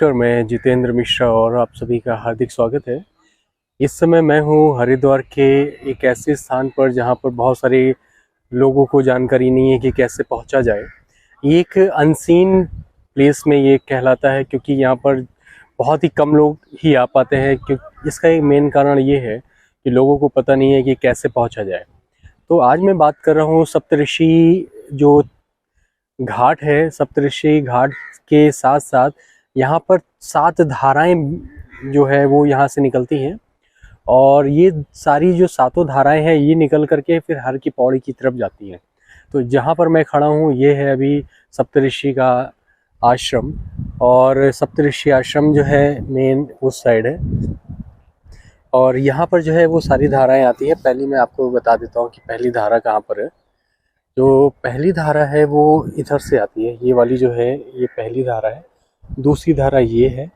नमस्कार, मैं जितेंद्र मिश्रा और आप सभी का हार्दिक स्वागत है। इस समय मैं हूँ हरिद्वार के एक ऐसे स्थान पर जहाँ पर बहुत सारे लोगों को जानकारी नहीं है कि कैसे पहुँचा जाए। ये एक अनसीन प्लेस में ये कहलाता है क्योंकि यहाँ पर बहुत ही कम लोग ही आ पाते हैं। क्योंकि इसका एक मेन कारण ये है कि लोगों को पता नहीं है कि कैसे पहुँचा जाए। तो आज मैं बात कर रहा हूँ सप्तऋषि जो घाट है। सप्तऋषि घाट के साथ साथ यहाँ पर 7 धाराएं जो है वो यहाँ से निकलती हैं और ये सारी जो 7 धाराएं हैं ये निकल करके फिर हर की पौड़ी की तरफ जाती हैं। तो जहाँ पर मैं खड़ा हूँ ये है अभी सप्तऋषि का आश्रम, और सप्तऋषि आश्रम जो है मेन उस साइड है और यहाँ पर जो है वो सारी धाराएं आती हैं। पहली मैं आपको बता देता हूँ कि पहली धारा कहाँ पर है। जो पहली धारा है वो इधर से आती है, ये वाली जो है ये पहली धारा है। दूसरी धारा ये है,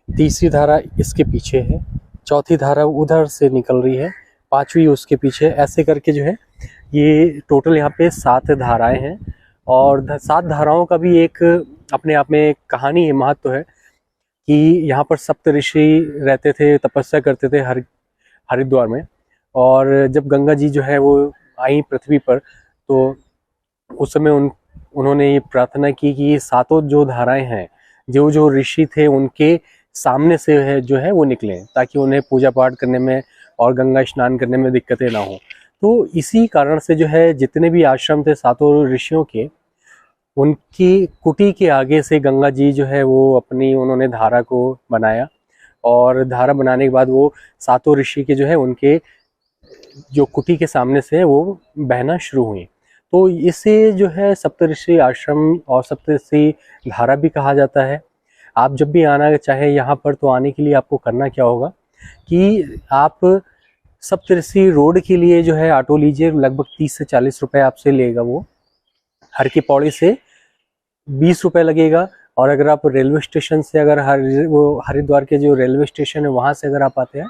तीसरी धारा इसके पीछे है, चौथी धारा उधर से निकल रही है, पांचवी उसके पीछे, ऐसे करके जो है ये टोटल यहाँ पे 7 धाराएं हैं। और 7 धाराओं का भी एक अपने आप में एक कहानी है, महत्व है कि यहाँ पर सप्तऋषि रहते थे, तपस्या करते थे हरिद्वार में। और जब गंगा जी जो है वो आई पृथ्वी पर तो उस समय उन्होंने ये प्रार्थना की कि ये 7 जो धाराएं हैं, जो ऋषि थे उनके सामने से है जो है वो निकलें, ताकि उन्हें पूजा पाठ करने में और गंगा स्नान करने में दिक्कतें ना हो। तो इसी कारण से जो है जितने भी आश्रम थे 7 ऋषियों के, उनकी कुटी के आगे से गंगा जी जो है वो अपनी उन्होंने धारा को बनाया। और धारा बनाने के बाद वो 7 ऋषि के जो है उनके जो कुटी के सामने से वो बहना शुरू हुई। तो इसे जो है सप्तऋषि आश्रम और सप्तऋषि धारा भी कहा जाता है। आप जब भी आना चाहे यहाँ पर तो आने के लिए आपको करना क्या होगा कि आप सप्तऋषि रोड के लिए जो है ऑटो लीजिए, लगभग 30 से 40 रुपए आपसे लेगा वो। हर की पौड़ी से 20 रुपए लगेगा। और अगर आप रेलवे स्टेशन से अगर हरिद्वार के जो रेलवे स्टेशन है वहाँ से अगर आप आते हैं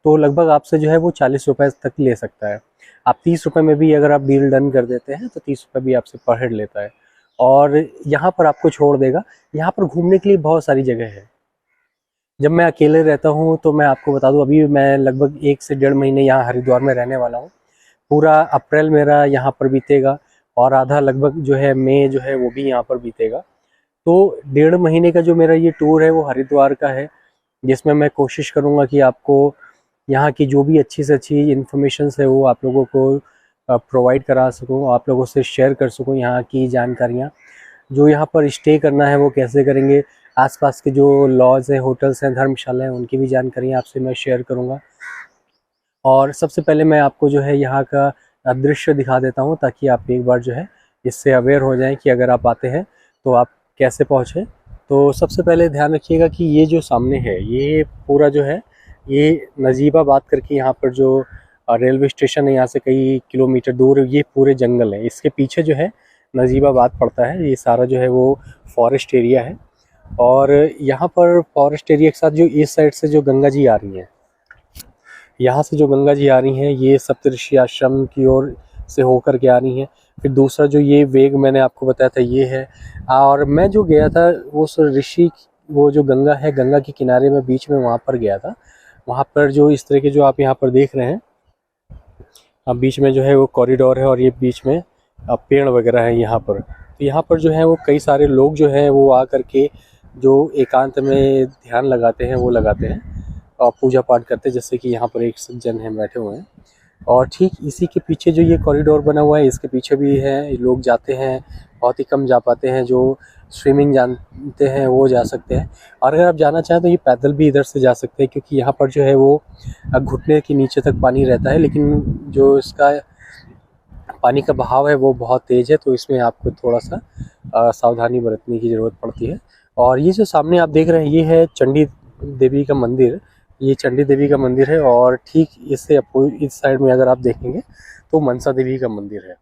तो लगभग आपसे जो है वो 40 रुपए तक ले सकता है। आप 30 रुपए में भी अगर आप डील डन कर देते हैं तो 30 रुपए भी आपसे पर हेड लेता है और यहाँ पर आपको छोड़ देगा। यहाँ पर घूमने के लिए बहुत सारी जगह है। जब मैं अकेले रहता हूँ तो मैं आपको बता दूँ, अभी मैं लगभग 1 से 1.5 महीने यहाँ हरिद्वार में रहने वाला हूँ। पूरा अप्रैल मेरा यहाँ पर बीतेगा और आधा लगभग जो है मई जो है वो भी यहाँ पर बीतेगा। तो 1.5 महीने का जो मेरा ये टूर है वो हरिद्वार का है, जिसमें मैं कोशिश करूँगा कि आपको यहाँ की जो भी अच्छी से अच्छी इन्फॉर्मेशन है वो आप लोगों को प्रोवाइड करा सकूँ, आप लोगों से शेयर कर सकूँ। यहाँ की जानकारियाँ, जो यहाँ पर स्टे करना है वो कैसे करेंगे, आसपास के जो लॉज हैं, होटल्स हैं, धर्मशाला हैं, उनकी भी जानकारी आपसे मैं शेयर करूँगा। और सबसे पहले मैं आपको जो है यहाँ का दृश्य दिखा देता हूँ ताकि आप एक बार जो है इससे अवेयर हो जाएं कि अगर आप आते हैं तो आप कैसे पहुँचें। तो सबसे पहले ध्यान रखिएगा कि ये जो सामने है ये पूरा जो है ये नजीबाबाद करके यहाँ पर जो रेलवे स्टेशन है यहाँ से कई किलोमीटर दूर ये पूरे जंगल है। इसके पीछे जो है नजीबाबाद पड़ता है। ये सारा जो है वो फॉरेस्ट एरिया है और यहाँ पर फॉरेस्ट एरिया के साथ जो इस साइड से जो गंगा जी आ रही हैं, यहाँ से जो गंगा जी आ रही हैं ये सप्तऋषि आश्रम की ओर से होकर के आ रही हैं। फिर दूसरा जो ये वेग मैंने आपको बताया था ये है। और मैं जो गया था उस ऋषि वो जो गंगा है, गंगा के किनारे में बीच में वहाँ पर गया था। वहाँ पर जो इस तरह के जो आप यहाँ पर देख रहे हैं, अब बीच में जो है वो कॉरिडोर है और ये बीच में पेड़ वगैरह है यहाँ पर। तो यहाँ पर जो है वो कई सारे लोग जो हैं वो आ करके जो एकांत में ध्यान लगाते हैं वो लगाते हैं और पूजा पाठ करते हैं। जैसे कि यहाँ पर एक सज्जन हैं बैठे हुए हैं और ठीक इसी के पीछे जो ये कॉरिडोर बना हुआ है इसके पीछे भी है। लोग जाते हैं, बहुत ही कम जा पाते हैं। जो स्विमिंग जानते हैं वो जा सकते हैं और अगर आप जाना चाहें तो ये पैदल भी इधर से जा सकते हैं, क्योंकि यहाँ पर जो है वो घुटने के नीचे तक पानी रहता है, लेकिन जो इसका पानी का बहाव है वो बहुत तेज़ है। तो इसमें आपको थोड़ा सा सावधानी बरतने की ज़रूरत पड़ती है। और ये जो सामने आप देख रहे हैं ये है चंडी देवी का मंदिर। ये चंडी देवी का मंदिर है और ठीक इससे इस साइड में अगर आप देखेंगे तो मनसा देवी का मंदिर है।